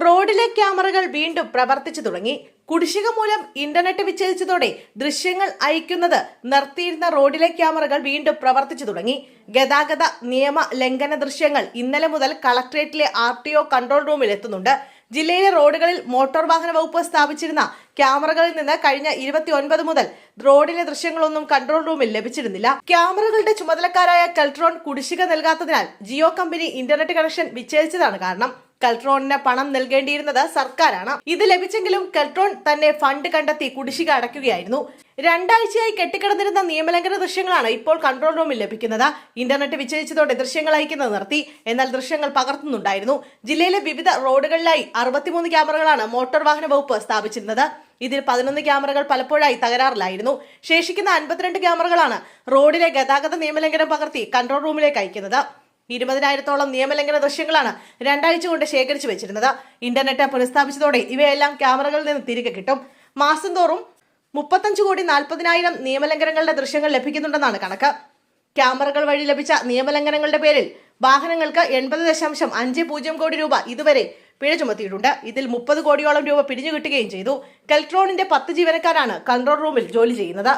റോഡിലെ ക്യാമറകൾ വീണ്ടും പ്രവർത്തിച്ചു തുടങ്ങി. കുടിശ്ശിക മൂലം ഇന്റർനെറ്റ് വിച്ഛേദിച്ചതോടെ ദൃശ്യങ്ങൾ അയക്കുന്നത് നിർത്തിയിരുന്ന റോഡിലെ ക്യാമറകൾ വീണ്ടും പ്രവർത്തിച്ചു തുടങ്ങി. ഗതാഗത നിയമ ലംഘന ദൃശ്യങ്ങൾ ഇന്നലെ മുതൽ കളക്ടറേറ്റിലെ RTO കൺട്രോൾ റൂമിൽ എത്തുന്നുണ്ട്. ജില്ലയിലെ റോഡുകളിൽ മോട്ടോർ വാഹന വകുപ്പ് സ്ഥാപിച്ചിരുന്ന ക്യാമറകളിൽ നിന്ന് കഴിഞ്ഞ 29 മുതൽ റോഡിലെ ദൃശ്യങ്ങളൊന്നും കൺട്രോൾ റൂമിൽ ലഭിച്ചിരുന്നില്ല. ക്യാമറകളുടെ ചുമതലക്കാരായ കെൽട്രോൺ കുടിശ്ശിക നൽകാത്തതിനാൽ ജിയോ കമ്പനി ഇന്റർനെറ്റ് കണക്ഷൻ വിച്ഛേദിച്ചതാണ് കാരണം. കെൽട്രോണിന് പണം നൽകേണ്ടിയിരുന്നത് സർക്കാരാണ്. ഇത് ലഭിച്ചെങ്കിലും കെൽട്രോൺ തന്നെ ഫണ്ട് കണ്ടെത്തി കുടിശ്ശിക അടയ്ക്കുകയായിരുന്നു. 2 ആഴ്ചയായി കെട്ടിക്കിടന്നിരുന്ന നിയമലംഘന ദൃശ്യങ്ങളാണ് ഇപ്പോൾ കൺട്രോൾ റൂമിൽ ലഭിക്കുന്നത്. ഇന്റർനെറ്റ് വിച്ഛേദിച്ചതോടെ ദൃശ്യങ്ങൾ അയക്കുന്നത് നിർത്തി. എന്നാൽ ദൃശ്യങ്ങൾ പകർത്തുന്നുണ്ടായിരുന്നു. ജില്ലയിലെ വിവിധ റോഡുകളിലായി 63 ക്യാമറകളാണ് മോട്ടോർ വാഹന വകുപ്പ് സ്ഥാപിച്ചിരുന്നത്. ഇതിൽ 11 ക്യാമറകൾ പലപ്പോഴായി തകരാറിലായിരുന്നു. ശേഷിക്കുന്ന 52 ക്യാമറകളാണ് റോഡിലെ ഗതാഗത നിയമലംഘനം പകർത്തി കൺട്രോൾ റൂമിലേക്ക് അയക്കുന്നത്. 20,000-ഓളം നിയമലംഘന ദൃശ്യങ്ങളാണ് 2 ആഴ്ച കൊണ്ട് ശേഖരിച്ചു വെച്ചിരുന്നത്. ഇന്റർനെറ്റ് പുനഃസ്ഥാപിച്ചതോടെ ഇവയെല്ലാം ക്യാമറകളിൽ നിന്ന് തിരികെ കിട്ടും. മാസം തോറും 35,40,000 നിയമലംഘനങ്ങളുടെ ദൃശ്യങ്ങൾ ലഭിക്കുന്നുണ്ടെന്നാണ് കണക്ക്. ക്യാമറകൾ വഴി ലഭിച്ച നിയമലംഘനങ്ങളുടെ പേരിൽ വാഹനങ്ങൾക്ക് 80.50 കോടി രൂപ ഇതുവരെ പിഴ ചുമത്തിയിട്ടുണ്ട്. ഇതിൽ 30 കോടിയോളം രൂപ പിടിഞ്ഞു കിട്ടുകയും ചെയ്തു. കെൽട്രോണിന്റെ 10 ജീവനക്കാരാണ് കൺട്രോൾ റൂമിൽ ജോലി ചെയ്യുന്നത്.